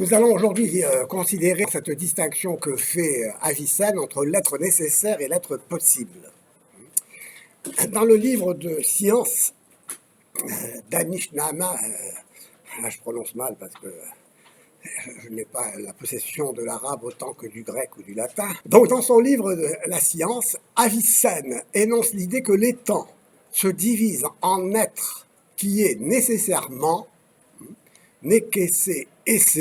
Nous allons aujourd'hui considérer cette distinction que fait Avicenne entre l'être nécessaire et l'être possible. Dans le livre de science d'Anishnama, là je prononce mal parce que je n'ai pas la possession de l'arabe autant que du grec ou du latin. Donc dans son livre de la science, Avicenne énonce l'idée que les temps se divisent en être qui est nécessairement, nekesse esse,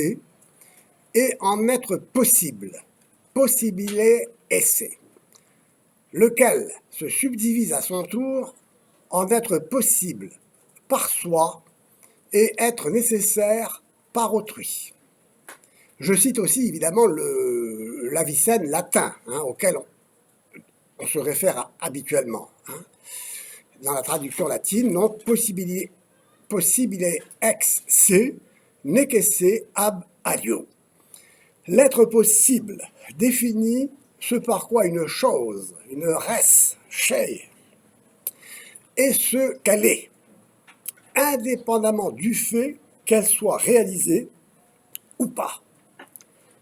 et en être possible, possibile esse, lequel se subdivise à son tour en être possible par soi et être nécessaire par autrui. Je cite aussi évidemment l'Avicenne latin, auquel on se réfère habituellement. Dans la traduction latine, non possibile ex se, necesse ab alio. L'être possible définit ce par quoi une chose, une res, shay, est ce qu'elle est, indépendamment du fait qu'elle soit réalisée ou pas,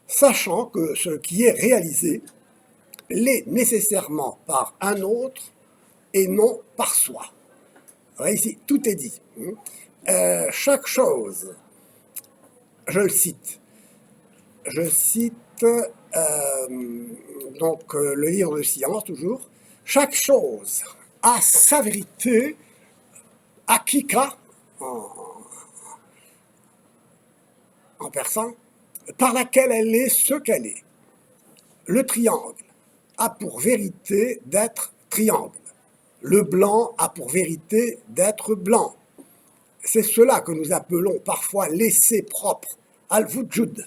sachant que ce qui est réalisé l'est nécessairement par un autre et non par soi. Alors ici, tout est dit. Chaque chose, je le cite, le livre de science toujours, chaque chose a sa vérité, akika, en persan, par laquelle elle est ce qu'elle est. Le triangle a pour vérité d'être triangle. Le blanc a pour vérité d'être blanc. C'est cela que nous appelons parfois l'essai propre, al-wujud,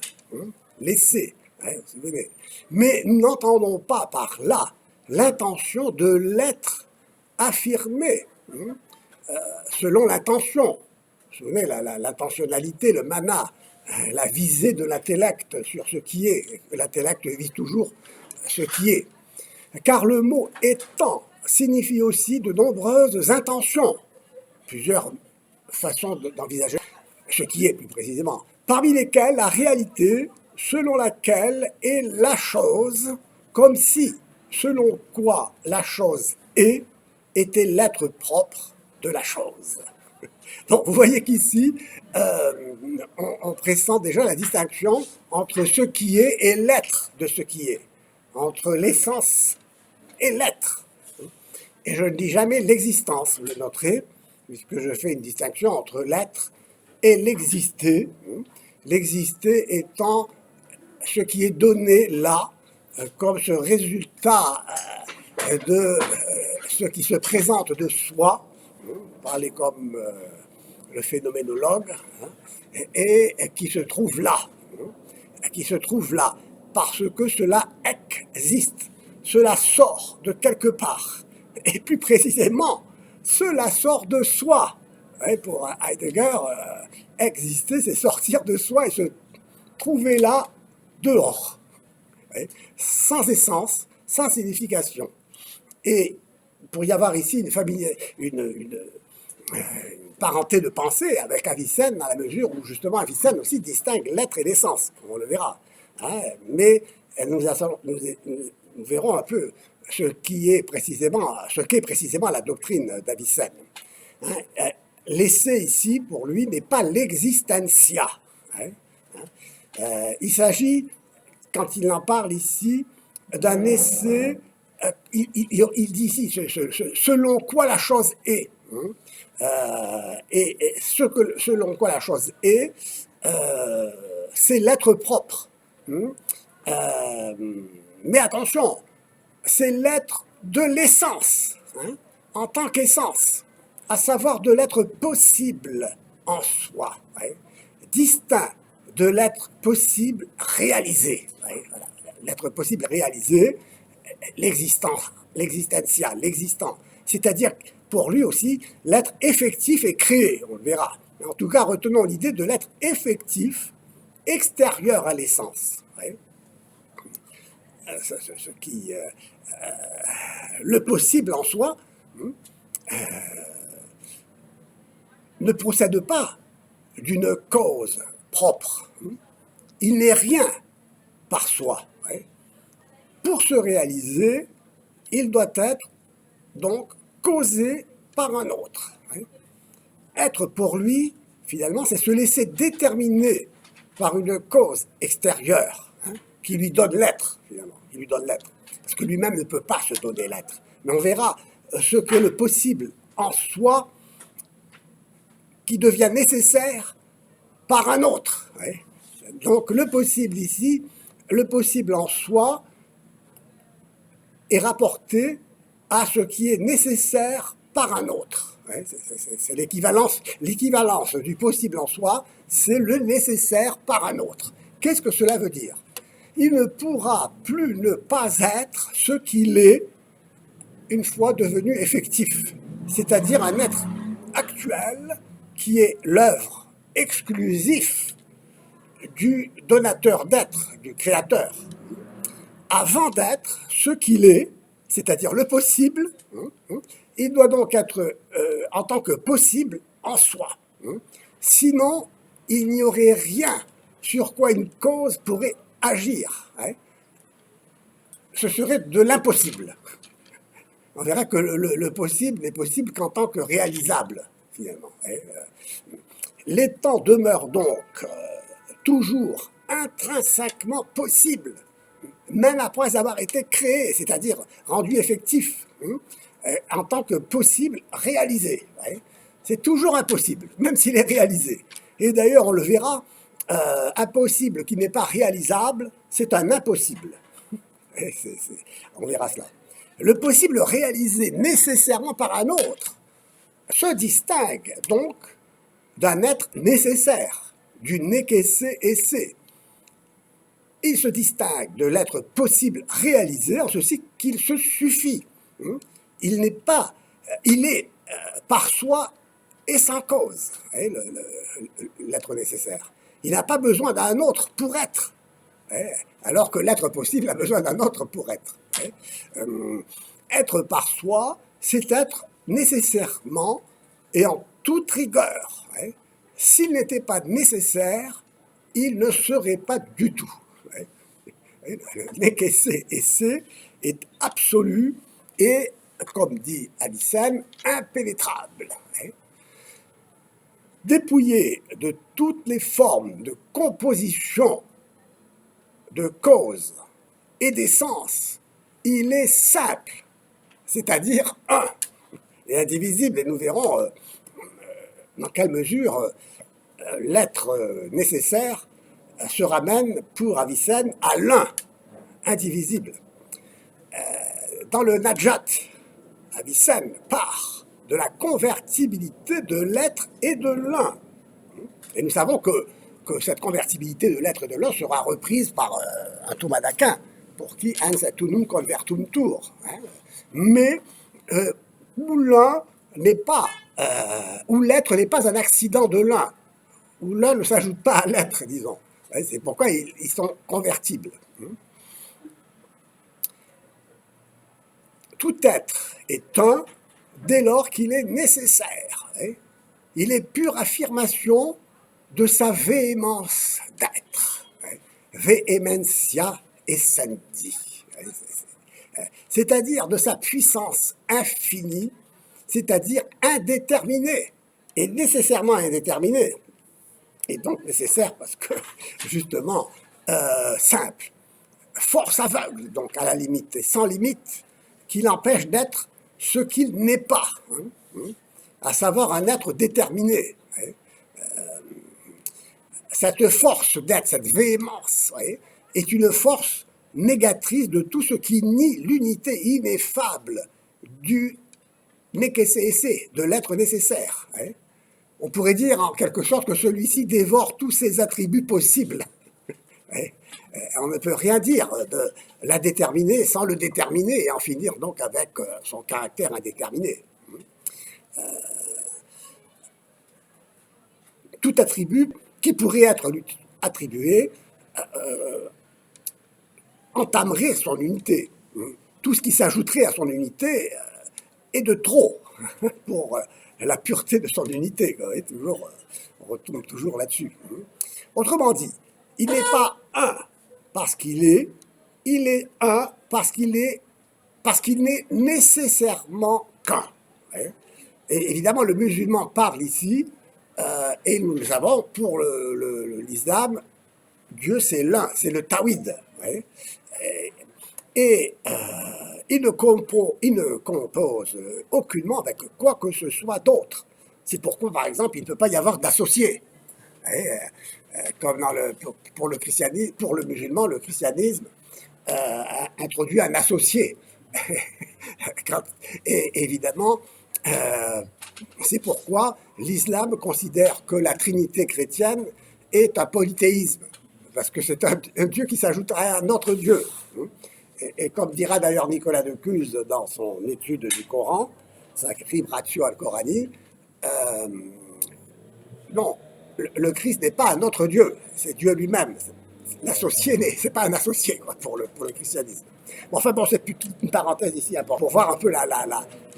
l'essai, vous souvenez. Mais nous n'entendons pas par là l'intention de l'être affirmé, selon l'intention. Vous souvenez, l'intentionnalité, le mana, la visée de l'intellect sur ce qui est. L'intellect vise toujours ce qui est. Car le mot étant signifie aussi de nombreuses intentions, plusieurs façons d'envisager ce qui est plus précisément, parmi lesquelles la réalité selon laquelle est la chose, comme si, selon quoi la chose est, était l'être propre de la chose. Donc vous voyez qu'ici, on pressent déjà la distinction entre ce qui est et l'être de ce qui est, entre l'essence et l'être. Et je ne dis jamais l'existence, vous le noterez, puisque je fais une distinction entre l'être et l'exister, l'exister étant ce qui est donné là, comme ce résultat de ce qui se présente de soi, parler comme le phénoménologue, et qui se trouve là, parce que cela existe, cela sort de quelque part, et plus précisément, cela sort de soi. Pour Heidegger, exister, c'est sortir de soi et se trouver là, dehors, sans essence, sans signification. Et pour y avoir ici une parenté de pensée avec Avicenne, dans la mesure où justement Avicenne aussi distingue l'être et l'essence, on le verra. Mais nous verrons un peu ce qu'est précisément la doctrine d'Avicenne. L'essai ici, pour lui, n'est pas l'existentia. Il s'agit, quand il en parle ici, d'un essai, il dit ici, selon quoi la chose est. Et selon quoi la chose est, c'est l'être propre. Mais attention, c'est l'être de l'essence, en tant qu'essence, à savoir de l'être possible en soi, distinct de l'être possible réalisé. Voilà. L'être possible réalisé, l'existentia, l'existant. C'est-à-dire, pour lui aussi, l'être effectif est créé, on le verra. En tout cas, retenons l'idée de l'être effectif, extérieur à l'essence. Le possible en soi ne procède pas d'une cause propre. il n'est rien par soi. Ouais. Pour se réaliser, il doit être donc causé par un autre. Ouais. Être pour lui, finalement, c'est se laisser déterminer par une cause extérieure, hein, qui lui donne l'être, finalement, qui lui donne l'être. Parce que lui-même ne peut pas se donner l'être. Mais on verra ce que le possible en soi qui devient nécessaire par un autre. Ouais. Donc le possible ici, le possible en soi est rapporté à ce qui est nécessaire par un autre. Ouais, c'est l'équivalence du possible en soi, c'est le nécessaire par un autre. Qu'est-ce que cela veut dire? Il ne pourra plus ne pas être ce qu'il est une fois devenu effectif, c'est-à-dire un être actuel qui est l'œuvre exclusive du donateur d'être, du créateur. Avant d'être ce qu'il est, c'est-à-dire le possible, il doit donc être en tant que possible en soi. Sinon, il n'y aurait rien sur quoi une cause pourrait agir. Ce serait de l'impossible. On verra que le possible n'est possible qu'en tant que réalisable, finalement. L'étant demeure donc toujours intrinsèquement possible, même après avoir été créé, c'est-à-dire rendu effectif, en tant que possible réalisé. C'est toujours impossible, même s'il est réalisé. Et d'ailleurs, on le verra, impossible qui n'est pas réalisable, c'est un impossible. On verra cela. Le possible réalisé nécessairement par un autre se distingue donc d'un être nécessaire, du nécessé. Il se distingue de l'être possible réalisé en ceci qu'il se suffit. Il n'est pas, il est par soi et sans cause, l'être nécessaire. Il n'a pas besoin d'un autre pour être, alors que l'être possible a besoin d'un autre pour être. Être par soi, c'est être nécessairement et en toute rigueur. S'il n'était pas nécessaire, il ne serait pas du tout. Le nécessé est absolu et, comme dit Avicenne, impénétrable. Dépouillé de toutes les formes de composition, de cause et d'essence, il est simple, c'est-à-dire un, et indivisible, et nous verrons dans quelle mesure l'être nécessaire se ramène pour Avicenne à l'un, indivisible. Dans le Najat, Avicenne part de la convertibilité de l'être et de l'un. Et nous savons que cette convertibilité de l'être et de l'un sera reprise par un Thomas d'Aquin, pour qui ens et unum convertum tur. Mais où l'un n'est pas, où l'être n'est pas un accident de l'un, où l'un ne s'ajoute pas à l'être, disons. C'est pourquoi ils sont convertibles. Tout être est un dès lors qu'il est nécessaire. Il est pure affirmation de sa véhémence d'être. Vehementia essendi. C'est-à-dire de sa puissance infinie, c'est-à-dire indéterminée, et nécessairement indéterminée. Et donc nécessaire parce que, justement, simple. Force aveugle, donc à la limite, et sans limite, qui l'empêche d'être ce qu'il n'est pas, à savoir un être déterminé. Cette force d'être, cette véhémence, est une force négatrice de tout ce qui nie l'unité ineffable du nécessé, de l'être nécessaire. On pourrait dire en quelque sorte que celui-ci dévore tous ses attributs possibles. On ne peut rien dire de l'indéterminé sans le déterminer et en finir donc avec son caractère indéterminé. Tout attribut qui pourrait être attribué entamerait son unité. Tout ce qui s'ajouterait à son unité est de trop pour la pureté de son unité. Toujours, on retombe toujours là-dessus. Autrement dit, Il n'est pas un parce qu'il est un parce qu'il n'est nécessairement qu'un. Ouais. Et évidemment, le musulman parle ici, et nous le savons, pour l'islam, Dieu c'est l'un, c'est le tawhid. Ouais. Et il ne compose aucunement avec quoi que ce soit d'autre. C'est pourquoi, par exemple, il ne peut pas y avoir d'associé. Comme pour le christianisme, pour le musulman, le christianisme introduit un associé. Et évidemment, c'est pourquoi l'islam considère que la trinité chrétienne est un polythéisme, parce que c'est un Dieu qui s'ajouterait à un autre Dieu. Et comme dira d'ailleurs Nicolas de Cuse dans son étude du Coran, Sacri Ratio al Corani, non, le Christ n'est pas un autre Dieu, c'est Dieu lui-même. L'associé, c'est pas un associé quoi, pour le christianisme. Bon, enfin bon, c'est une parenthèse ici importante pour voir un peu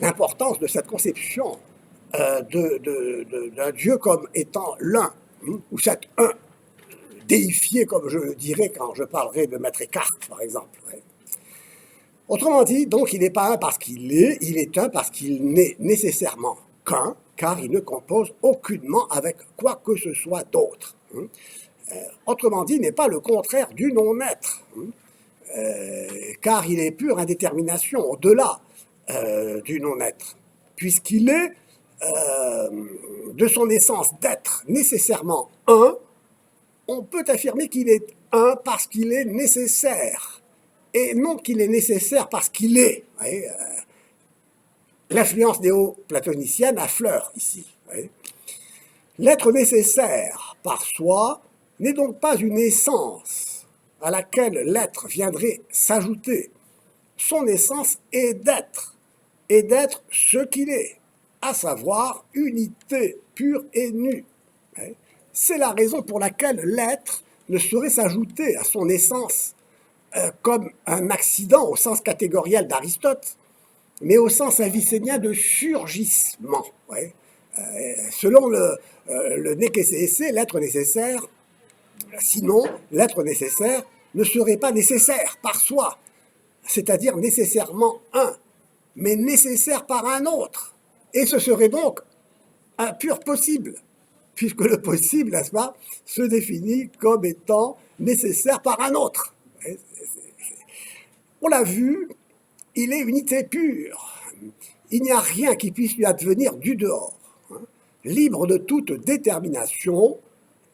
l'importance de cette conception d'un Dieu comme étant l'un, ou cet un déifié, comme je le dirais quand je parlerai de Maître Eckhart, par exemple. Ouais. Autrement dit, donc, il n'est pas un parce qu'il est, il est un parce qu'il n'est nécessairement qu'un, car il ne compose aucunement avec quoi que ce soit d'autre. Autrement dit, il n'est pas le contraire du non-être, car il est pure indétermination, au-delà du non-être, puisqu'il est, de son essence d'être nécessairement un, on peut affirmer qu'il est un parce qu'il est nécessaire, et non qu'il est nécessaire parce qu'il est. L'influence néo-platonicienne affleure ici. L'être nécessaire par soi n'est donc pas une essence à laquelle l'être viendrait s'ajouter. Son essence est d'être ce qu'il est, à savoir unité pure et nue. C'est la raison pour laquelle l'être ne saurait s'ajouter à son essence comme un accident au sens catégoriel d'Aristote, mais au sens avicénien de surgissement. Selon le Nécessé, l'être nécessaire, sinon l'être nécessaire ne serait pas nécessaire par soi, c'est-à-dire nécessairement un, mais nécessaire par un autre. Et ce serait donc un pur possible, puisque le possible, n'est-ce pas, se définit comme étant nécessaire par un autre. On l'a vu, il est unité pure. Il n'y a rien qui puisse lui advenir du dehors. Libre de toute détermination,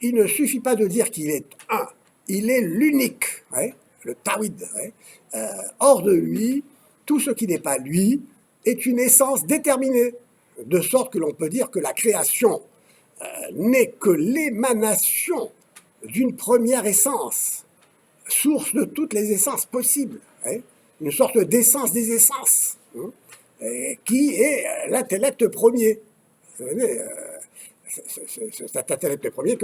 il ne suffit pas de dire qu'il est un, il est l'unique, le tawhid. Hors de lui, tout ce qui n'est pas lui est une essence déterminée, de sorte que l'on peut dire que la création n'est que l'émanation d'une première essence, source de toutes les essences possibles, une sorte d'essence des essences, qui est l'intellect premier. Vous savez, cet intellect premier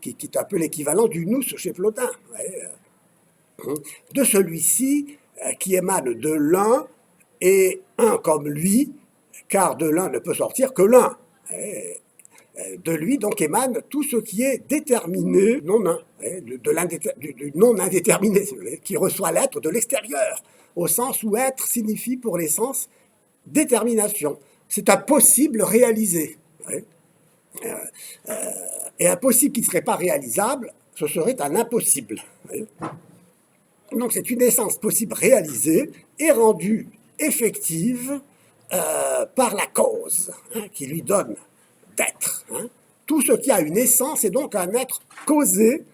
qui est un peu l'équivalent du nous chez Plotin. De celui-ci qui émane de l'un et un comme lui, car de l'un ne peut sortir que l'un. De lui donc émane tout ce qui est déterminé, non un, du non indéterminé, qui reçoit l'être de l'extérieur, au sens où être signifie pour l'essence détermination. C'est un possible réalisé. Et un possible qui ne serait pas réalisable, ce serait un impossible. Donc c'est une essence possible réalisée et rendue effective par la cause, qui lui donne d'être. Tout ce qui a une essence est donc un être causé,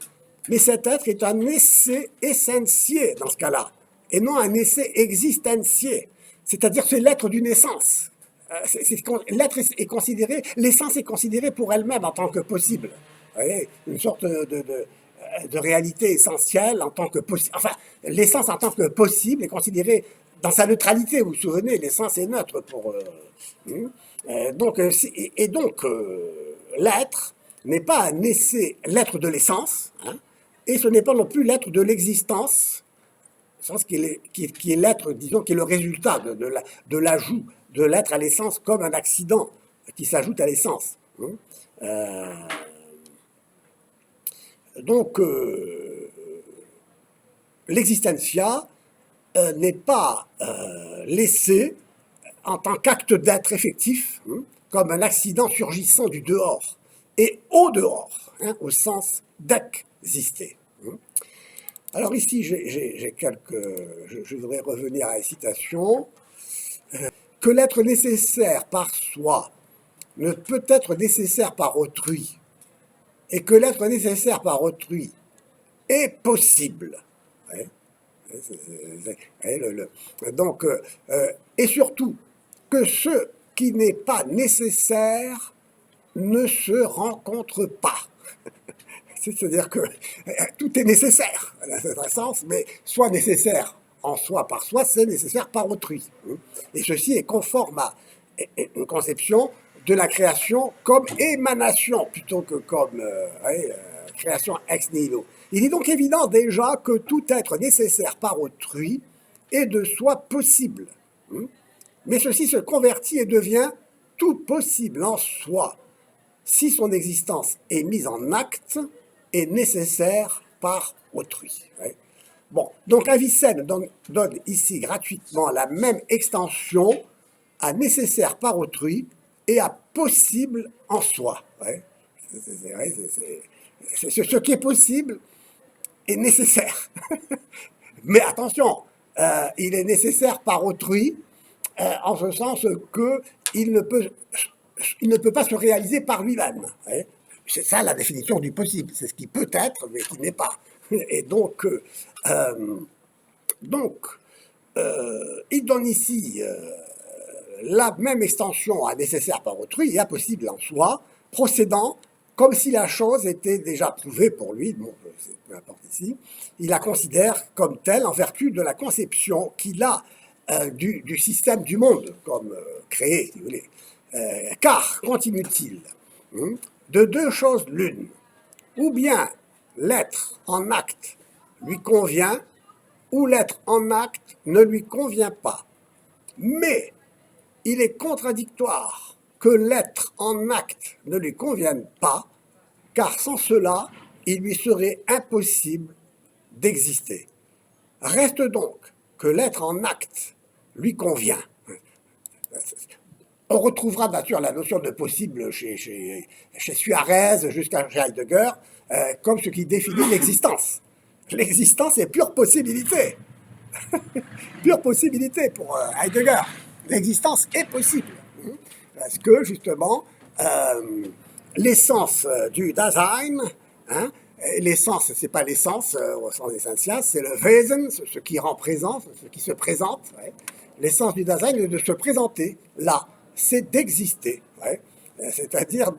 mais cet être est un essai essentiel dans ce cas-là, et non un essai existentiel. C'est-à-dire c'est l'être d'une essence. L'être est considéré, l'essence est considérée pour elle-même en tant que possible. Vous voyez, une sorte de réalité essentielle en tant que possible. Enfin, l'essence en tant que possible est considérée dans sa neutralité. Vous vous souvenez, l'essence est neutre pour. Donc, l'être n'est pas un essai, l'être de l'essence, et ce n'est pas non plus l'être de l'existence, qui est l'être, disons, qui est le résultat de l'ajout de l'être à l'essence comme un accident qui s'ajoute à l'essence. Donc, l'existentia n'est pas laissée en tant qu'acte d'être effectif, comme un accident surgissant du dehors et au dehors, au sens d'exister. Alors ici, j'ai je voudrais revenir à la citation. Que l'être nécessaire par soi ne peut être nécessaire par autrui, et que l'être nécessaire par autrui est possible. Ouais. Donc, et surtout, que ce qui n'est pas nécessaire ne se rencontre pas. C'est-à-dire que tout est nécessaire, dans un sens, mais soit nécessaire en soi par soi, c'est nécessaire par autrui. Et ceci est conforme à une conception de la création comme émanation, plutôt que comme création ex nihilo. Il est donc évident déjà que tout être nécessaire par autrui est de soi possible. Mais ceci se convertit et devient tout possible en soi, si son existence est mise en acte et nécessaire par autrui. Bon, donc Avicenne donne ici gratuitement la même extension à nécessaire par autrui et à possible en soi. Ce qui est possible est nécessaire. Mais attention, il est nécessaire par autrui, en ce sens qu'il ne peut pas se réaliser par lui-même. C'est ça la définition du possible, c'est ce qui peut être, mais qui n'est pas. Et donc, il donne ici la même extension à nécessaire par autrui et à possible en soi, procédant comme si la chose était déjà prouvée pour lui, bon, peu importe ici, il la considère comme telle en vertu de la conception qu'il a du système du monde, comme créé, si vous voulez. Car, continue-t-il, de deux choses l'une, ou bien l'être en acte lui convient, ou l'être en acte ne lui convient pas. Mais il est contradictoire que l'être en acte ne lui convienne pas, car sans cela, il lui serait impossible d'exister. Reste donc que l'être en acte lui convient. On retrouvera bien sûr la notion de possible chez Suarez jusqu'à Heidegger, comme ce qui définit l'existence. L'existence est pure possibilité. Pure possibilité pour Heidegger. L'existence est possible. Parce que, justement, l'essence du Dasein, l'essence, c'est pas l'essence au sens essentiel, c'est le Wesen, ce qui rend présent, ce qui se présente. L'essence du Dasein est de se présenter là, c'est d'exister. C'est-à-dire,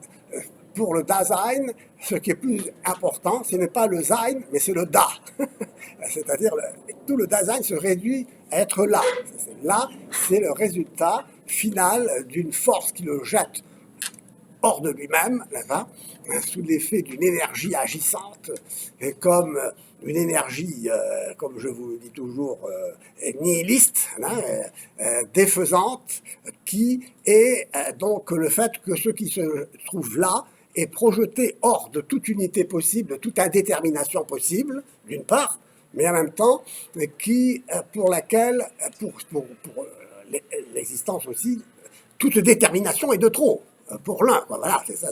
pour le Dasein, ce qui est plus important, ce n'est pas le Sein, mais c'est le Da. C'est-à-dire, tout le Dasein se réduit à être là. Là, c'est le résultat final d'une force qui le jette hors de lui-même, là-bas, sous l'effet d'une énergie agissante, comme une énergie, comme je vous le dis toujours, nihiliste, défaisante, qui est donc le fait que ce qui se trouve là est projeté hors de toute unité possible, de toute indétermination possible, d'une part, mais en même temps, pour laquelle, pour l'existence aussi, toute détermination est de trop. Pour l'un, voilà, c'est ça,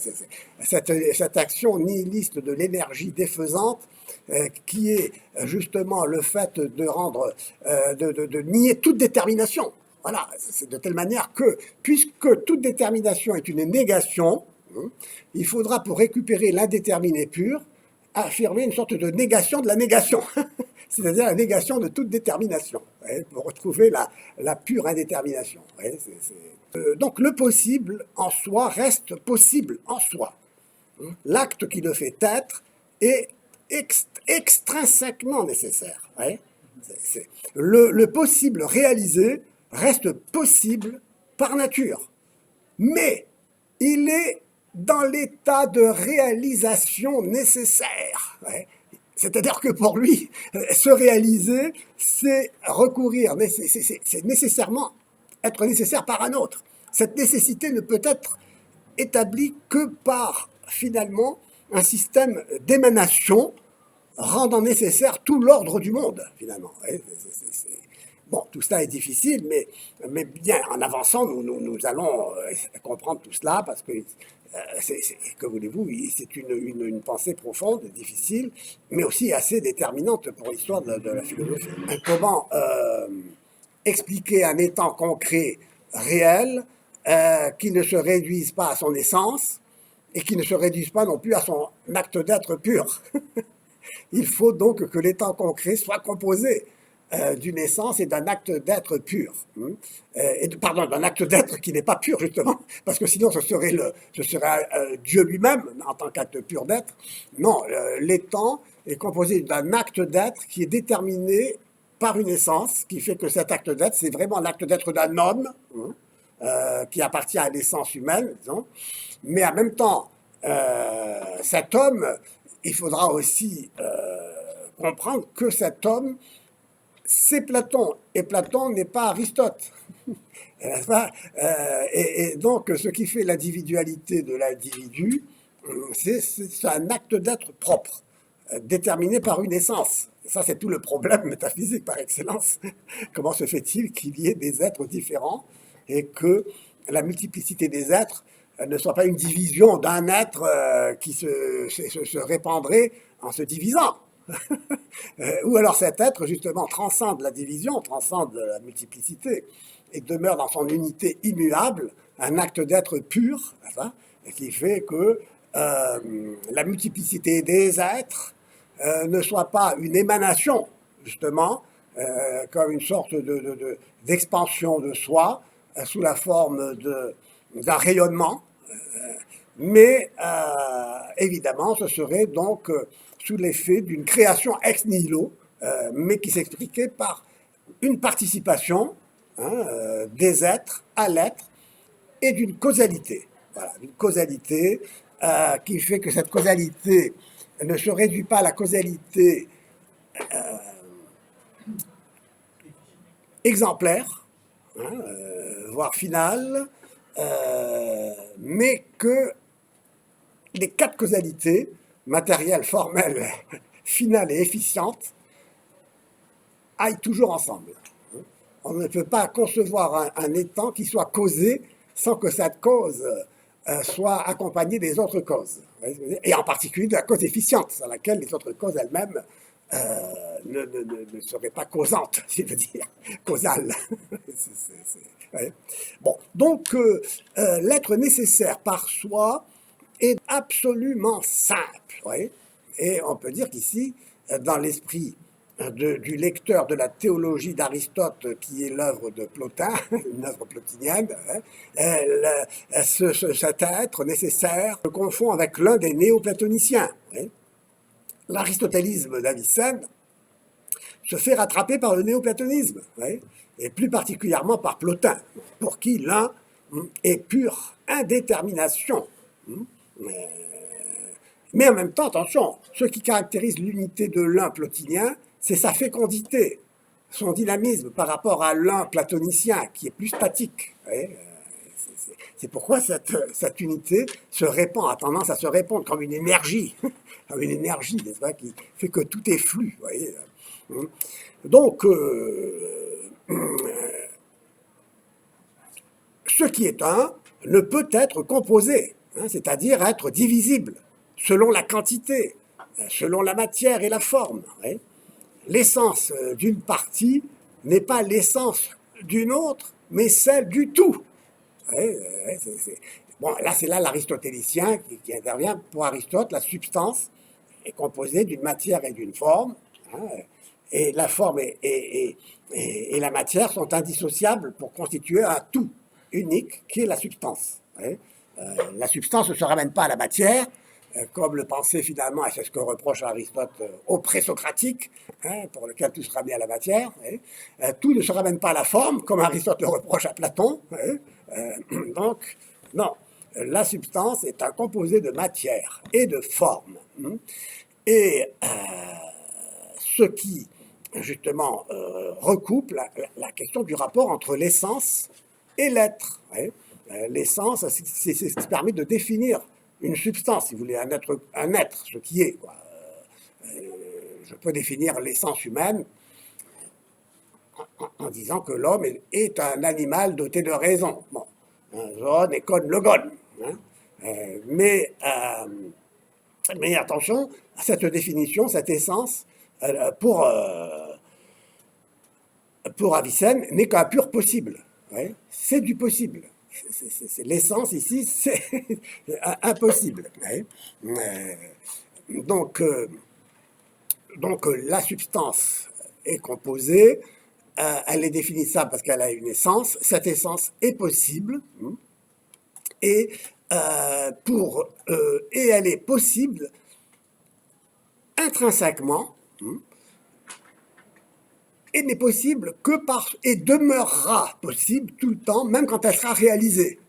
cette action nihiliste de l'énergie défaisante qui est justement le fait de rendre, de nier toute détermination. Voilà, c'est de telle manière que, puisque toute détermination est une négation, il faudra, pour récupérer l'indéterminé pur, affirmer une sorte de négation de la négation, c'est-à-dire la négation de toute détermination, pour retrouver la pure indétermination. Donc le possible en soi reste possible en soi. L'acte qui le fait être est extrinsèquement nécessaire. Le possible réalisé reste possible par nature, mais il est dans l'état de réalisation nécessaire. C'est-à-dire que pour lui, se réaliser, c'est recourir, c'est nécessairement être nécessaire par un autre. Cette nécessité ne peut être établie que par, finalement, un système d'émanation rendant nécessaire tout l'ordre du monde, finalement. Bon, tout cela est difficile, mais bien en avançant, nous allons comprendre tout cela, parce que, que voulez-vous, c'est une pensée profonde, difficile, mais aussi assez déterminante pour l'histoire de la philosophie. Comment expliquer un étant concret, réel, qui ne se réduise pas à son essence, et qui ne se réduise pas non plus à son acte d'être pur. Il faut donc que l'état concret soit composé d'une essence et d'un acte d'être pur. Pardon, d'un acte d'être qui n'est pas pur, justement, parce que sinon ce serait Dieu lui-même en tant qu'acte pur d'être. Non, l'étant est composé d'un acte d'être qui est déterminé par une essence, qui fait que cet acte d'être, c'est vraiment l'acte d'être d'un homme, qui appartient à l'essence humaine, disons. Mais en même temps, cet homme, il faudra aussi comprendre que cet homme, c'est Platon, et Platon n'est pas Aristote. Et donc, ce qui fait l'individualité de l'individu, c'est un acte d'être propre, déterminé par une essence. Ça, c'est tout le problème métaphysique par excellence. Comment se fait-il qu'il y ait des êtres différents et que la multiplicité des êtres ne soit pas une division d'un être qui se répandrait en se divisant? Ou alors cet être, justement, transcende la division, transcende la multiplicité, et demeure dans son unité immuable, un acte d'être pur, qui fait que la multiplicité des êtres ne soit pas une émanation, justement, comme une sorte d'expansion de soi, sous la forme d'un rayonnement, mais évidemment, ce serait donc sous l'effet d'une création ex nihilo, mais qui s'expliquait par une participation des êtres à l'être et d'une causalité. Voilà, une causalité qui fait que cette causalité ne se réduit pas à la causalité exemplaire, voire finale, mais que les quatre causalités, matérielles, formelles, finales et efficientes, aillent toujours ensemble. On ne peut pas concevoir un étant qui soit causé sans que cette cause soit accompagnée des autres causes. Et en particulier de la cause efficiente, sans laquelle les autres causes elles-mêmes ne seraient pas causantes, si je veux dire, causales. Bon, donc l'être nécessaire par soi est absolument simple. Et on peut dire qu'ici, dans l'esprit du lecteur de la théologie d'Aristote, qui est l'œuvre de Plotin, une œuvre plotinienne, cet être nécessaire se confond avec l'un des néoplatoniciens. L'aristotélisme d'Avicenne se fait rattraper par le néoplatonisme, et plus particulièrement par Plotin, pour qui l'un est pure indétermination. Mais en même temps, attention, ce qui caractérise l'unité de l'un plotinien, c'est sa fécondité, son dynamisme par rapport à l'un platonicien, qui est plus statique. C'est pourquoi cette unité se répand, a tendance à se répandre comme une énergie, n'est-ce pas, qui fait que tout est flux. Donc, ce qui est un ne peut être composé, c'est-à-dire être divisible, selon la quantité, selon la matière et la forme. L'essence d'une partie n'est pas l'essence d'une autre, mais celle du tout. Bon, là, c'est là l'aristotélicien qui intervient. Pour Aristote, la substance est composée d'une matière et d'une forme, et la forme et la matière sont indissociables pour constituer un tout unique qui est la substance. La substance ne se ramène pas à la matière, comme le pensait finalement, et c'est ce que reproche Aristote aux présocratiques, pour lequel tout se ramène à la matière. Tout ne se ramène pas à la forme, comme Aristote le reproche à Platon. Donc, non, la substance est un composé de matière et de forme. Et ce qui, justement, recoupe la question du rapport entre l'essence et l'être. L'essence, c'est ce qui permet de définir une substance, si vous voulez, un être, ce qui est, quoi. Je peux définir l'essence humaine en disant que l'homme est un animal doté de raison. Bon, un zone et code le gone. Hein. Mais attention à cette définition, cette essence, pour Avicenne, n'est qu'un pur possible. Ouais. C'est du possible. C'est l'essence ici, c'est impossible. Ouais. Donc, la substance est composée, elle est définissable parce qu'elle a une essence, cette essence est possible, et, et elle est possible intrinsèquement, et n'est possible que et demeurera possible tout le temps, même quand elle sera réalisée.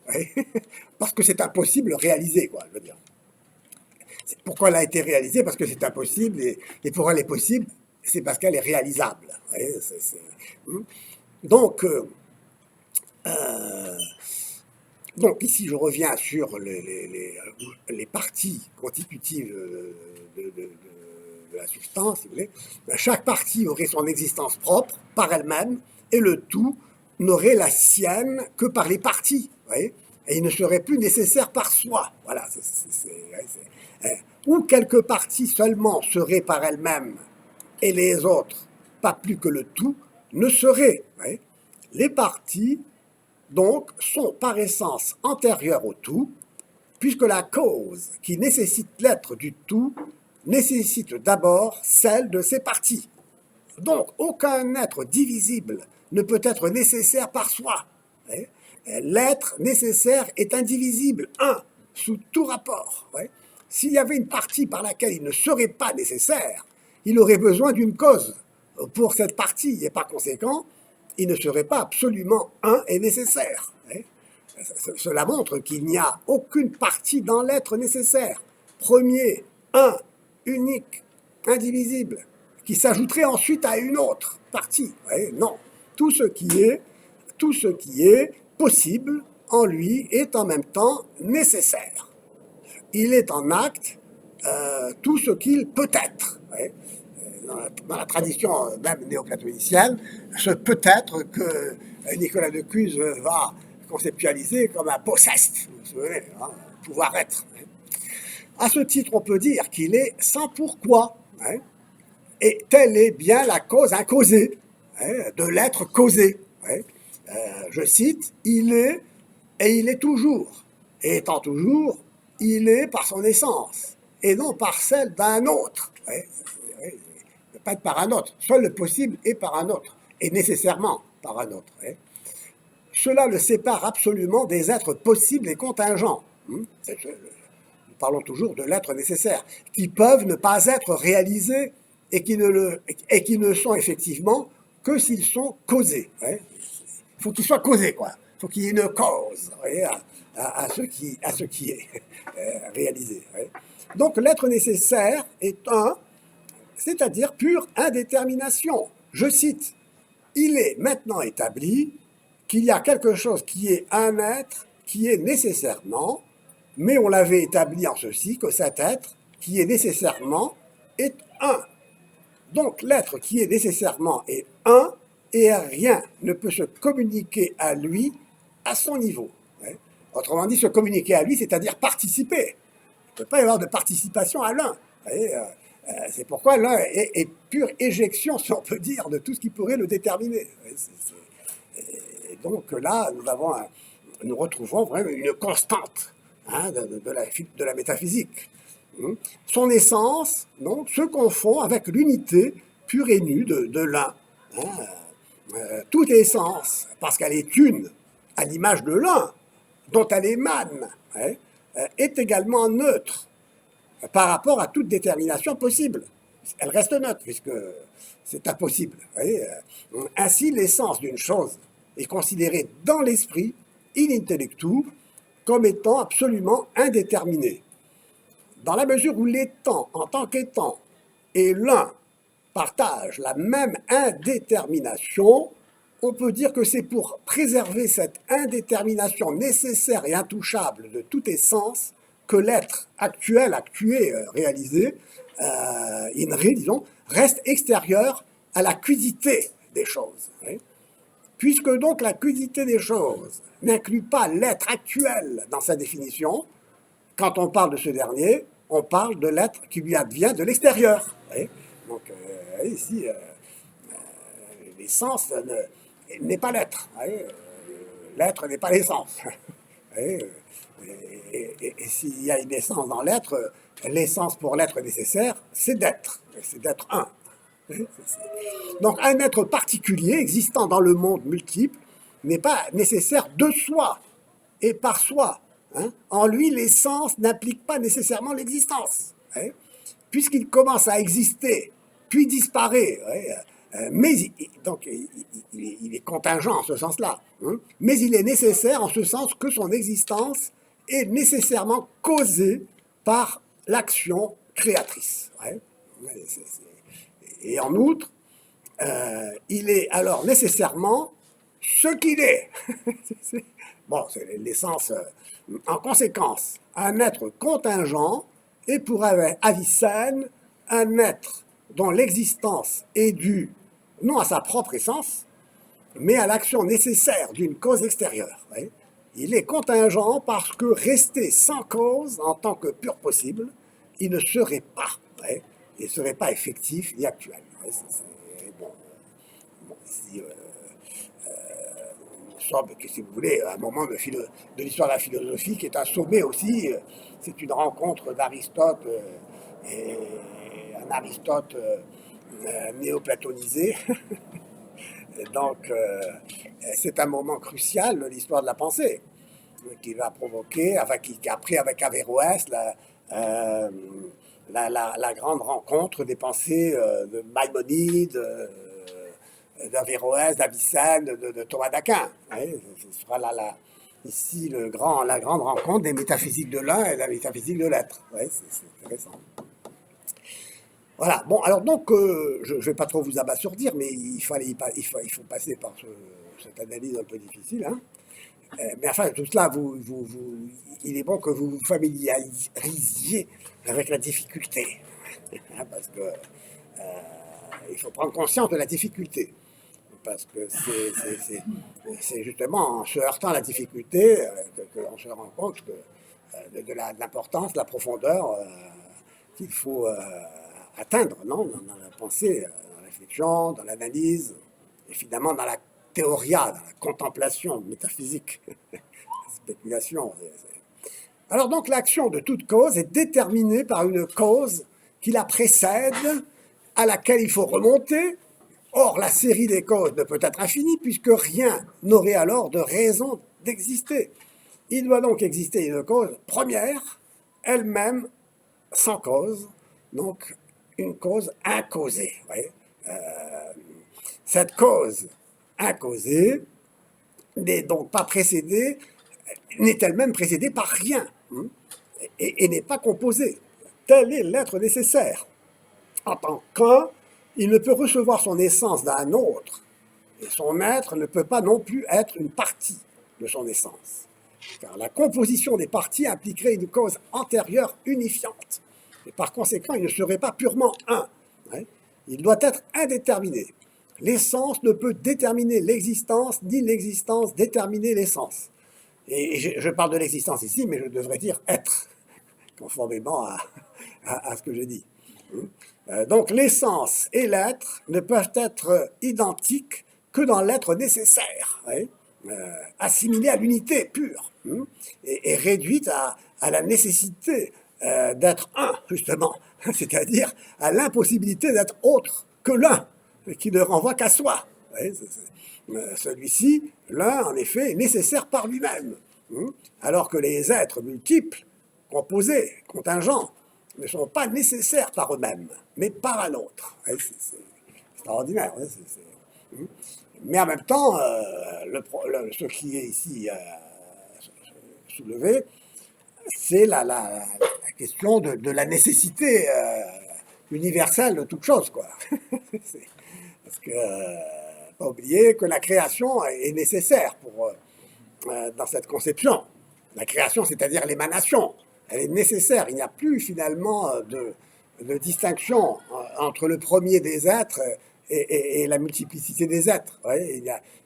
Parce que c'est impossible réalisé, quoi, je veux dire. Pourquoi elle a été réalisée? Parce que c'est impossible, et pour elle est possible, c'est parce qu'elle est réalisable. Donc, donc ici je reviens sur les parties constitutives de la substance, si vous voulez. Chaque partie aurait son existence propre par elle-même, et le tout n'aurait la sienne que par les parties. Et il ne serait plus nécessaire par soi. Voilà. Ou quelques parties seulement seraient par elles-mêmes, et les autres, pas plus que le tout, ne seraient. Les parties, donc, sont par essence antérieures au tout, puisque la cause qui nécessite l'être du tout nécessite d'abord celle de ses parties. Donc, aucun être divisible ne peut être nécessaire par soi. L'être nécessaire est indivisible, un, sous tout rapport. S'il y avait une partie par laquelle il ne serait pas nécessaire, il aurait besoin d'une cause pour cette partie, et par conséquent, il ne serait pas absolument un et nécessaire. Cela montre qu'il n'y a aucune partie dans l'être nécessaire. Premier, un, unique, indivisible, qui s'ajouterait ensuite à une autre partie. Non, tout ce qui est possible en lui est en même temps nécessaire. Il est en acte tout ce qu'il peut être. Dans la tradition même néoplatonicienne, ce peut-être que Nicolas de Cuse va conceptualiser comme un possessed, vous vous souvenez, pouvoir être. À ce titre, on peut dire qu'il est sans pourquoi, et telle est bien la cause incausée de l'être causé. Je cite, il est et il est toujours, et étant toujours, il est par son essence, et non par celle d'un autre. Ne pas être par un autre. Seul le possible est par un autre, et nécessairement par un autre. Cela le sépare absolument des êtres possibles et contingents. Nous parlons toujours de l'être nécessaire, qui peuvent ne pas être réalisés et qui ne sont effectivement que s'ils sont causés. Il faut qu'ils soient causés, quoi. Il faut qu'il y ait une cause à ce qui est réalisé. Donc l'être nécessaire est c'est-à-dire pure indétermination. Je cite, « Il est maintenant établi qu'il y a quelque chose qui est un être qui est nécessairement, mais on l'avait établi en ceci, que cet être qui est nécessairement est un. Donc l'être qui est nécessairement est un, et rien ne peut se communiquer à lui à son niveau. » Autrement dit, se communiquer à lui, c'est-à-dire participer. Il ne peut pas y avoir de participation à l'un. C'est pourquoi l'un est pure éjection, si on peut dire, de tout ce qui pourrait le déterminer. Et donc là, nous retrouvons vraiment une constante de la métaphysique. Son essence donc, se confond avec l'unité pure et nue de l'un. Toute essence, parce qu'elle est une, à l'image de l'un, dont elle émane, est également neutre par rapport à toute détermination possible. Elle reste neutre, puisque c'est impossible. Ainsi, l'essence d'une chose est considérée dans l'esprit, in intellectu, comme étant absolument indéterminée. Dans la mesure où l'étant, en tant qu'étant, et l'un partagent la même indétermination, on peut dire que c'est pour préserver cette indétermination nécessaire et intouchable de toute essence que l'être actuel, actué, réalisé, in-re, disons, reste extérieur à la quidité des choses. Oui. Puisque donc la quidité des choses n'inclut pas l'être actuel dans sa définition, quand on parle de ce dernier, on parle de l'être qui lui advient de l'extérieur. Oui. Donc ici, l'essence n'est pas l'être. Oui. L'être n'est pas l'essence. Oui. Et s'il y a une essence dans l'être, l'essence pour l'être nécessaire, c'est d'être un. Donc un être particulier existant dans le monde multiple n'est pas nécessaire de soi et par soi. Hein. En lui, l'essence n'implique pas nécessairement l'existence. Hein. Puisqu'il commence à exister, puis disparaît, mais donc il est contingent en ce sens-là, hein, mais il est nécessaire en ce sens que son existence est nécessairement causée par l'action créatrice. Ouais. Et en outre, il est alors nécessairement ce qu'il est. Bon, c'est l'essence. En conséquence, un être contingent est pour Avicenne un être dont l'existence est due non à sa propre essence, mais à l'action nécessaire d'une cause extérieure. Oui. Il est contingent parce que rester sans cause en tant que pur possible, il ne serait pas. Oui. Il ne serait pas effectif ni actuel. Oui, bon, ici, nous sommes, si vous voulez, à un moment de l'histoire de la philosophie qui est un sommet aussi. C'est une rencontre d'Aristote et un Aristote néoplatonisé. Donc, c'est un moment crucial de l'histoire de la pensée qui va provoquer, enfin, qui a pris avec Averroès la grande rencontre des pensées de Maïmonide, d'Averroès, d'Avicenne, de Thomas d'Aquin. Ce sera ici la grande rencontre des métaphysiques de l'un et de la métaphysique de l'être. C'est intéressant. Voilà, bon, alors donc, je ne vais pas trop vous abasourdir, mais il faut passer par cette analyse un peu difficile. Hein. Mais enfin, tout cela, il est bon que vous vous familiarisiez avec la difficulté. Hein, parce que il faut prendre conscience de la difficulté. Parce que c'est justement en se heurtant à la difficulté qu'on se rend compte de l'importance, de la profondeur qu'il faut atteindre, non, dans la pensée, dans la réflexion, dans l'analyse, et finalement dans la théoria, dans la contemplation métaphysique, la spéculation. Alors donc l'action de toute cause est déterminée par une cause qui la précède, à laquelle il faut remonter. Or, la série des causes ne peut être infinie puisque rien n'aurait alors de raison d'exister. Il doit donc exister une cause première, elle-même sans cause, donc une cause incausée. Cette cause incausée n'est donc pas précédée, n'est elle-même précédée par rien, et n'est pas composée. Tel est l'être nécessaire. En tant qu'un, il ne peut recevoir son essence d'un autre, et son être ne peut pas non plus être une partie de son essence, car la composition des parties impliquerait une cause antérieure unifiante, et par conséquent, il ne serait pas purement un. Il doit être indéterminé. L'essence ne peut déterminer l'existence, ni l'existence déterminer l'essence. Et je parle de l'existence ici, mais je devrais dire être, conformément à ce que je dis. Donc l'essence et l'être ne peuvent être identiques que dans l'être nécessaire, assimilés à l'unité pure, et réduite à la nécessité d'être un, justement, c'est-à-dire à l'impossibilité d'être autre que l'un, qui ne renvoie qu'à soi. Celui-ci, l'un, en effet, est nécessaire par lui-même, alors que les êtres multiples, composés, contingents, ne sont pas nécessaires par eux-mêmes, mais par un autre. C'est extraordinaire. Mais en même temps, ce qui est ici soulevé, c'est la question de la nécessité universelle de toute chose, quoi. Parce que, pas oublier que la création est nécessaire dans cette conception. La création, c'est-à-dire l'émanation. elle est nécessaire. Il n'y a plus finalement de distinction entre le premier des êtres et la multiplicité des êtres. Ouais,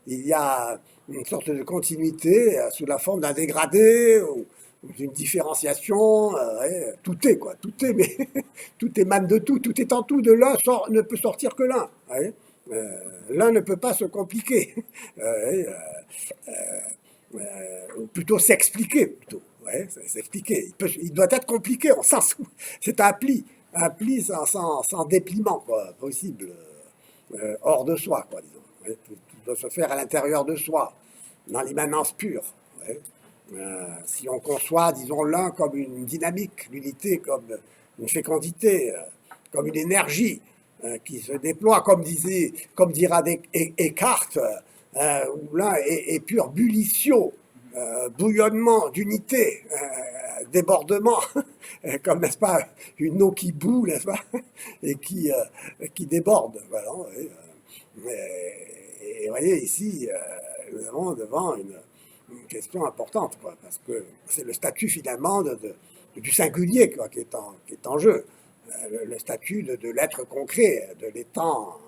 il y a une sorte de continuité sous la forme d'un dégradé ou d'une différenciation. Ouais, tout est, quoi. Tout est, mais tout émane de tout. Tout est en tout. De l'un ne peut sortir que l'un. Ouais. L'un ne peut pas se compliquer. Ouais, ou plutôt s'expliquer, plutôt. Ouais, s'expliquer. Il doit être compliqué, on s'en fout. C'est un pli sans dépliement, quoi, possible, hors de soi, quoi, disons. Ouais, tout doit se faire à l'intérieur de soi, dans l'immanence pure. Ouais. Si on conçoit, disons, l'un comme une dynamique, l'unité comme une fécondité, comme une énergie qui se déploie, comme dira Descartes, où l'un est pure bullition, bouillonnement d'unité, débordement, comme, n'est-ce pas, une eau qui bout, n'est-ce pas, et qui déborde. Voilà. Et vous voyez, ici, nous sommes devant une question importante, quoi, parce que c'est le statut, finalement, du singulier, quoi, qui est en jeu. Le statut de l'être concret, de l'étant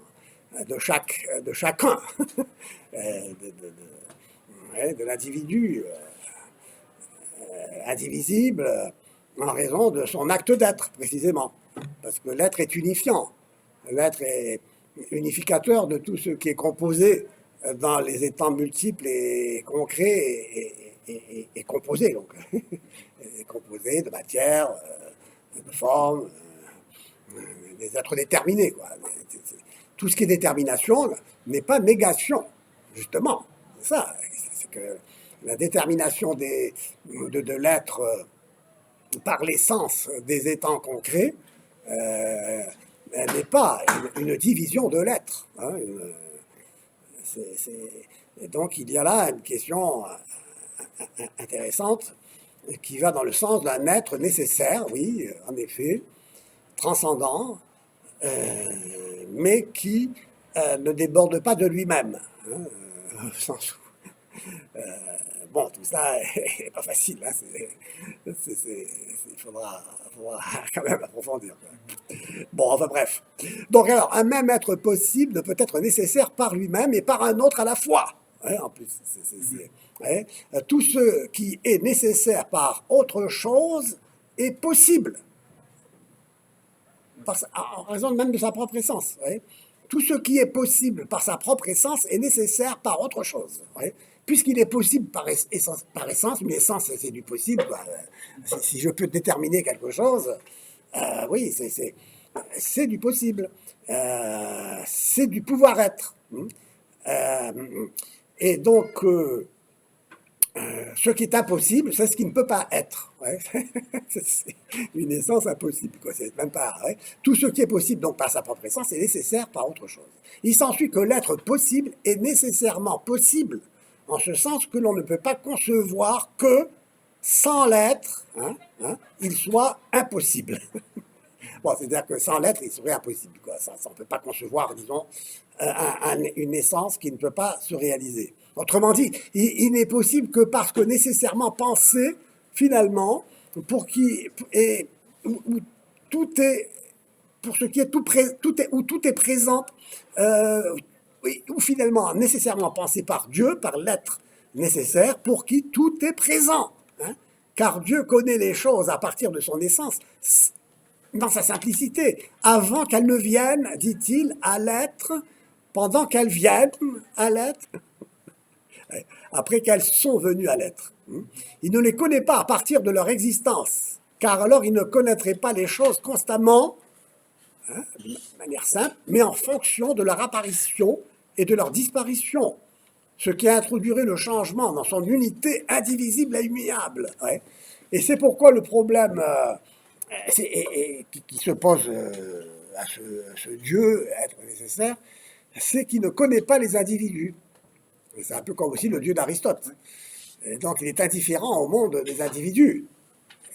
de chacun, de l'individu indivisible en raison de son acte d'être, précisément. Parce que l'être est unifiant. L'être est unificateur de tout ce qui est composé dans les états multiples et concrets et composé, donc. Composé de matière, de forme, des êtres déterminés, quoi. Tout ce qui est détermination n'est pas négation, justement. C'est ça, c'est que la détermination de l'être par l'essence des états concrets n'est pas une division de l'être. Hein, et donc il y a là une question intéressante qui va dans le sens d'un être nécessaire, oui, en effet, transcendant, mais qui ne déborde pas de lui-même. Hein, bon, tout ça n'est pas facile. Hein, il faudra quand même approfondir. Bon, enfin bref. Donc alors, un même être possible ne peut être nécessaire par lui-même et par un autre à la fois. Hein, en plus, tout ce qui est nécessaire par autre chose est possible. En raison même de sa propre essence. Ouais. Tout ce qui est possible par sa propre essence est nécessaire par autre chose. Ouais. Puisqu'il est possible par essence, mais essence c'est du possible. Si je peux déterminer quelque chose, oui, c'est du possible. C'est du pouvoir-être. Et donc, ce qui est impossible, c'est ce qui ne peut pas être. Ouais. C'est une essence impossible. Quoi. C'est même pas, ouais. Tout ce qui est possible, donc par sa propre essence, est nécessaire par autre chose. Il s'ensuit que l'être possible est nécessairement possible, en ce sens que l'on ne peut pas concevoir que, sans l'être, il soit impossible. Bon, c'est-à-dire que sans l'être, il serait impossible. Quoi. Ça, on ne peut pas concevoir, disons, une essence qui ne peut pas se réaliser. Autrement dit, il n'est possible que parce que nécessairement pensé, finalement, pour ce qui est où tout est présent, ou finalement nécessairement pensé par Dieu, par l'être nécessaire, pour qui tout est présent. Hein, car Dieu connaît les choses à partir de son essence, dans sa simplicité, avant qu'elles ne viennent, dit-il, à l'être, pendant qu'elles viennent à l'être, après qu'elles sont venues à l'être. Il ne les connaît pas à partir de leur existence, car alors il ne connaîtrait pas les choses constamment, de manière simple, mais en fonction de leur apparition et de leur disparition, ce qui introduirait le changement dans son unité indivisible et immuable. Ouais. Et c'est pourquoi le problème qui se pose à ce Dieu, être nécessaire, c'est qu'il ne connaît pas les individus. C'est un peu comme aussi le Dieu d'Aristote. Et donc il est indifférent au monde des individus.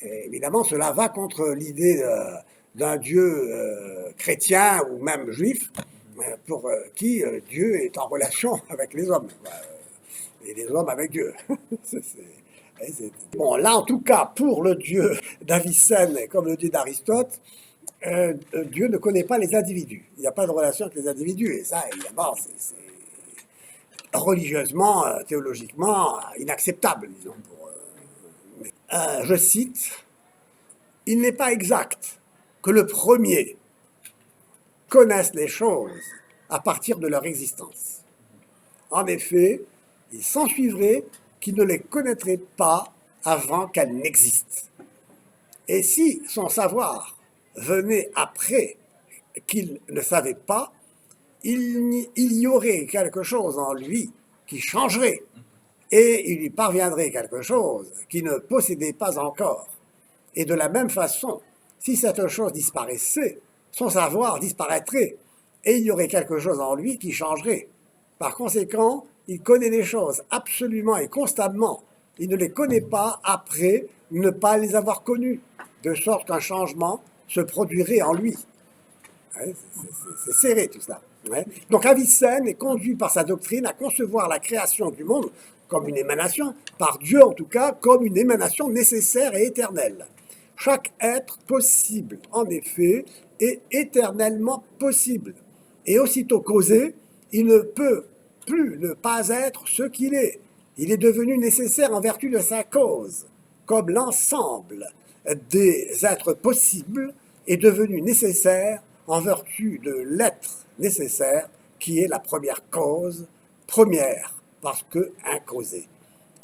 Et évidemment, cela va contre l'idée d'un Dieu chrétien ou même juif, pour qui Dieu est en relation avec les hommes, et les hommes avec Dieu. Bon, là, en tout cas, pour le Dieu d'Avicenne, comme le Dieu d'Aristote, Dieu ne connaît pas les individus. Il n'y a pas de relation avec les individus. Et ça, évidemment, c'est religieusement, théologiquement, inacceptable, disons. Je cite, il n'est pas exact que le premier connaisse les choses à partir de leur existence. En effet, il s'ensuivrait qu'il ne les connaîtrait pas avant qu'elles n'existent. Et si son savoir venait après qu'il ne savait pas, il y aurait quelque chose en lui qui changerait et il lui parviendrait quelque chose qu'il ne possédait pas encore. Et de la même façon, si cette chose disparaissait, son savoir disparaîtrait et il y aurait quelque chose en lui qui changerait. Par conséquent, il connaît les choses absolument et constamment. Il ne les connaît pas après ne pas les avoir connues, de sorte qu'un changement se produirait en lui. C'est serré tout ça. Donc Avicenne est conduit par sa doctrine à concevoir la création du monde comme une émanation, par Dieu en tout cas, comme une émanation nécessaire et éternelle. Chaque être possible, en effet, est éternellement possible. Et aussitôt causé, il ne peut plus ne pas être ce qu'il est. Il est devenu nécessaire en vertu de sa cause, comme l'ensemble des êtres possibles est devenu nécessaire en vertu de l'être nécessaire qui est la première cause, première parce que incausée.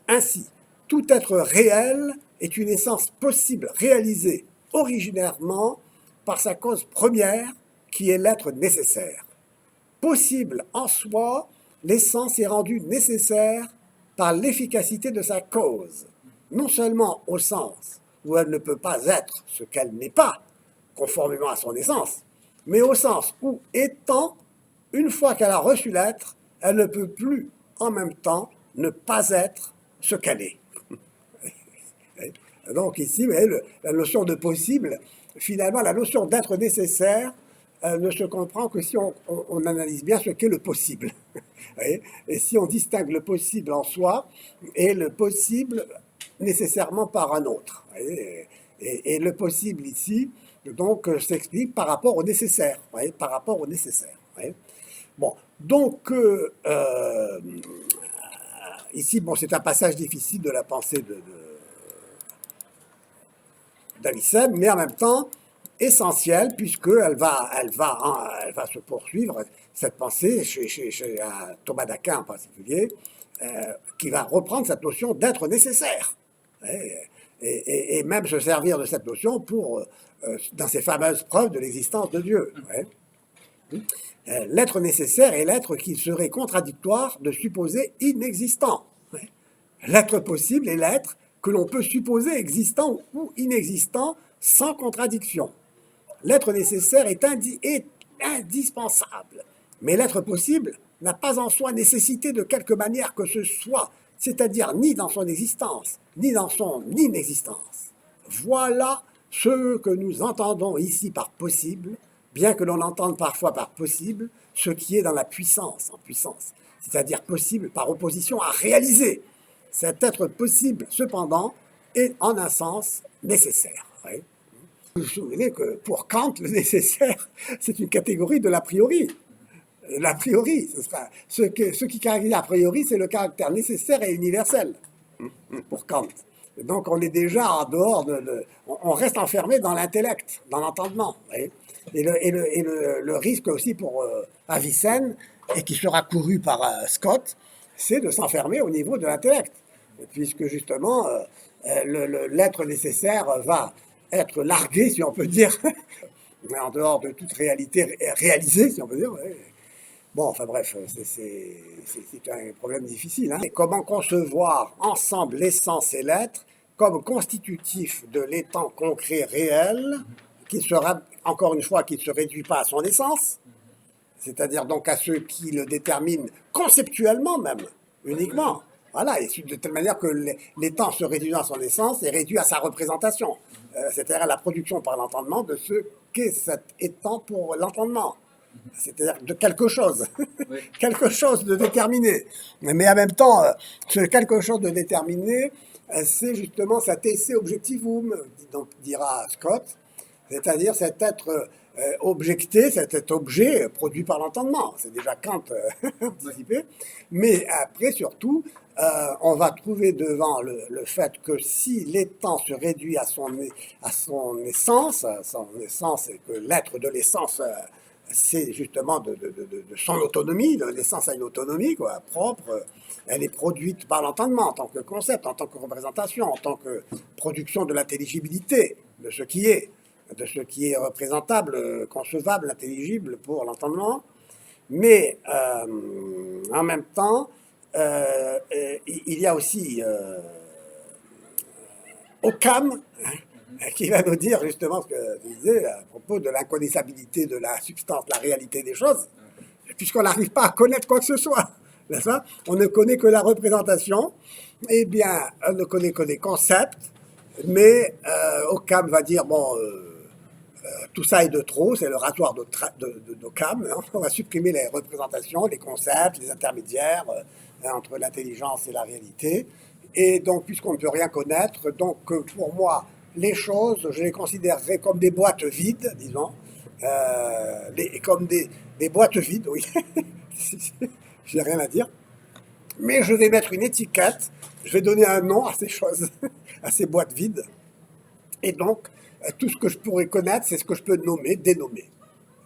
Ainsi, tout être réel est une essence possible réalisée originairement par sa cause première qui est l'être nécessaire. Possible en soi, l'essence est rendue nécessaire par l'efficacité de sa cause, non seulement au sens où elle ne peut pas être ce qu'elle n'est pas, conformément à son essence, mais au sens où, étant, une fois qu'elle a reçu l'être, elle ne peut plus, en même temps, ne pas être ce qu'elle est. Donc ici, vous voyez, la notion de possible, finalement, la notion d'être nécessaire ne se comprend que si on analyse bien ce qu'est le possible. Et si on distingue le possible en soi et le possible nécessairement par un autre. Et le possible ici, donc, s'explique par rapport au nécessaire. Par rapport au nécessaire. Bon, donc, ici, bon, c'est un passage difficile de la pensée d'Avicenne, mais en même temps essentiel, puisqu'elle va se poursuivre, cette pensée, chez Thomas d'Aquin en particulier, qui va reprendre cette notion d'être nécessaire. Et même se servir de cette notion pour, dans ces fameuses preuves de l'existence de Dieu. L'être nécessaire est l'être qu'il serait contradictoire de supposer inexistant. L'être possible est l'être que l'on peut supposer existant ou inexistant sans contradiction. L'être nécessaire est indispensable, mais l'être possible n'a pas en soi nécessité de quelque manière que ce soit, c'est-à-dire ni dans son existence, ni dans son inexistence. Voilà ce que nous entendons ici par possible, bien que l'on entende parfois par possible ce qui est dans la puissance, en puissance, c'est-à-dire possible par opposition à réaliser. Cet être possible, cependant, est en un sens nécessaire. Vous vous souvenez que pour Kant, le nécessaire, c'est une catégorie de l'a priori. L'a priori, ce qui caractérise l'a priori, c'est le caractère nécessaire et universel pour Kant. Donc on est déjà en dehors on reste enfermé dans l'intellect, dans l'entendement. Et le risque aussi pour Avicenne, et qui sera couru par Scott, c'est de s'enfermer au niveau de l'intellect, puisque justement l'être nécessaire va être largué, si on peut dire, en dehors de toute réalité réalisée, si on peut dire. Bon, enfin bref, c'est un problème difficile. Et comment concevoir ensemble l'essence et l'être comme constitutif de l'étant concret réel, qui sera, encore une fois, qui ne se réduit pas à son essence, c'est-à-dire donc à ce qui le détermine conceptuellement même, uniquement. Voilà, et de telle manière que l'étant se réduit à son essence et réduit à sa représentation, c'est-à-dire à la production par l'entendement de ce qu'est cet étant pour l'entendement, c'est-à-dire de quelque chose, oui. Quelque chose de déterminé. Mais en même temps, ce quelque chose de déterminé c'est justement cet esse objectivum, donc dira Scott, c'est-à-dire cet être objecté, cet être objet produit par l'entendement. C'est déjà Kant anticipé. Mais après, surtout, on va trouver devant le fait que si l'étang se réduit à son essence et que l'être de l'essence, c'est justement de son autonomie, l'essence a une autonomie quoi, propre, elle est produite par l'entendement en tant que concept, en tant que représentation, en tant que production de l'intelligibilité de ce qui est représentable, concevable, intelligible pour l'entendement. Mais en même temps, il y a aussi Occam, qui va nous dire justement ce que tu disais à propos de l'inconnaissabilité de la substance, la réalité des choses, puisqu'on n'arrive pas à connaître quoi que ce soit. N'est-ce pas? On ne connaît que la représentation, eh bien, on ne connaît que des concepts, mais Occam va dire, bon, tout ça est de trop, c'est le rasoir d'Occam, hein, on va supprimer les représentations, les concepts, les intermédiaires entre l'intelligence et la réalité, et donc, puisqu'on ne peut rien connaître, donc pour moi, les choses, je les considérerais comme des boîtes vides, disons, comme des boîtes vides, oui, je n'ai rien à dire, mais je vais mettre une étiquette, je vais donner un nom à ces choses, à ces boîtes vides, et donc, tout ce que je pourrais connaître, c'est ce que je peux nommer, dénommer.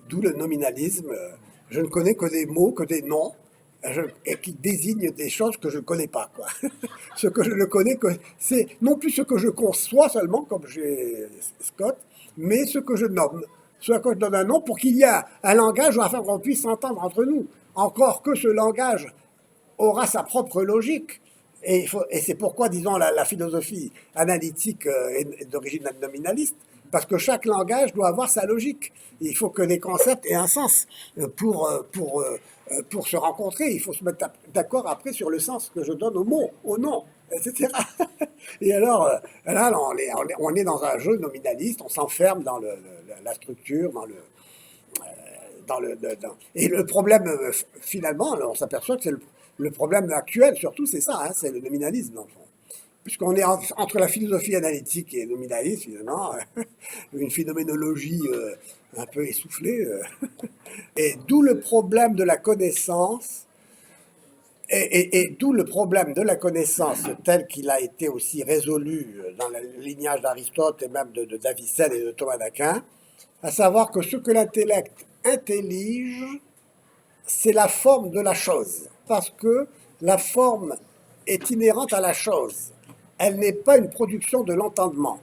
D'où le nominalisme. Je ne connais que des mots, que des noms, et qui désignent des choses que je ne connais pas. Quoi. Ce que je ne connais que, c'est non plus ce que je conçois seulement, comme j'ai Scott, mais ce que je nomme. Ce à quoi je donne un nom pour qu'il y ait un langage afin qu'on puisse s'entendre entre nous. Encore que ce langage aura sa propre logique. Et c'est pourquoi, disons, la philosophie analytique est d'origine nominaliste, parce que chaque langage doit avoir sa logique. Il faut que les concepts aient un sens pour se rencontrer. Il faut se mettre d'accord après sur le sens que je donne aux mots, aux noms, etc. Et alors, là, on est dans un jeu nominaliste, on s'enferme dans la structure, et le problème, finalement, on s'aperçoit que c'est le problème actuel, surtout, c'est ça, hein, c'est le nominalisme, dans le fond. Puisqu'on est entre la philosophie analytique et le nominalisme, finalement, une phénoménologie un peu essoufflée, et d'où le problème de la connaissance, et d'où le problème de la connaissance tel qu'il a été aussi résolu dans le lignage d'Aristote et même de d'Avicenne et de Thomas d'Aquin, à savoir que ce que l'intellect intellige, c'est la forme de la chose, parce que la forme est inhérente à la chose. Elle n'est pas une production de l'entendement.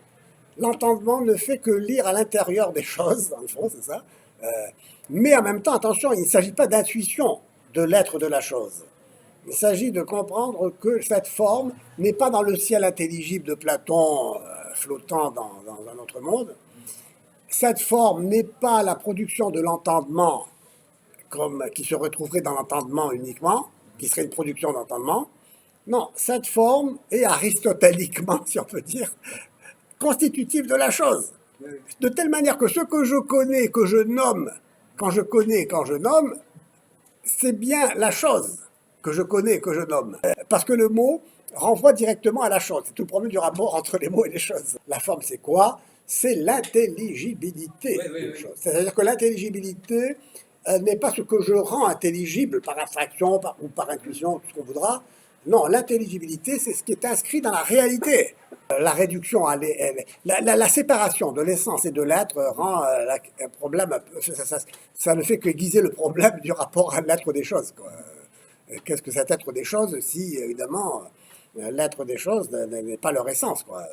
L'entendement ne fait que lire à l'intérieur des choses, dans le fond, c'est ça. Mais en même temps, attention, il ne s'agit pas d'intuition de l'être de la chose. Il s'agit de comprendre que cette forme n'est pas dans le ciel intelligible de Platon, flottant dans un autre monde. Cette forme n'est pas la production de l'entendement, qui se retrouverait dans l'entendement uniquement, qui serait une production d'entendement. Non, cette forme est aristotéliquement, si on peut dire, constitutive de la chose. De telle manière que ce que je connais, que je nomme, quand je connais, quand je nomme, c'est bien la chose que je connais, que je nomme. Parce que le mot renvoie directement à la chose. C'est tout le problème du rapport entre les mots et les choses. La forme, c'est quoi? C'est l'intelligibilité d'une chose. C'est-à-dire que l'intelligibilité n'est pas ce que je rends intelligible par abstraction ou par intuition, tout ce qu'on voudra. Non, l'intelligibilité, c'est ce qui est inscrit dans la réalité. La réduction, la séparation de l'essence et de l'être rend un problème, ça ne fait que guiser le problème du rapport à l'être des choses. Qu'est-ce que cet être des choses si, évidemment, l'être des choses n'est pas leur essence, quoi.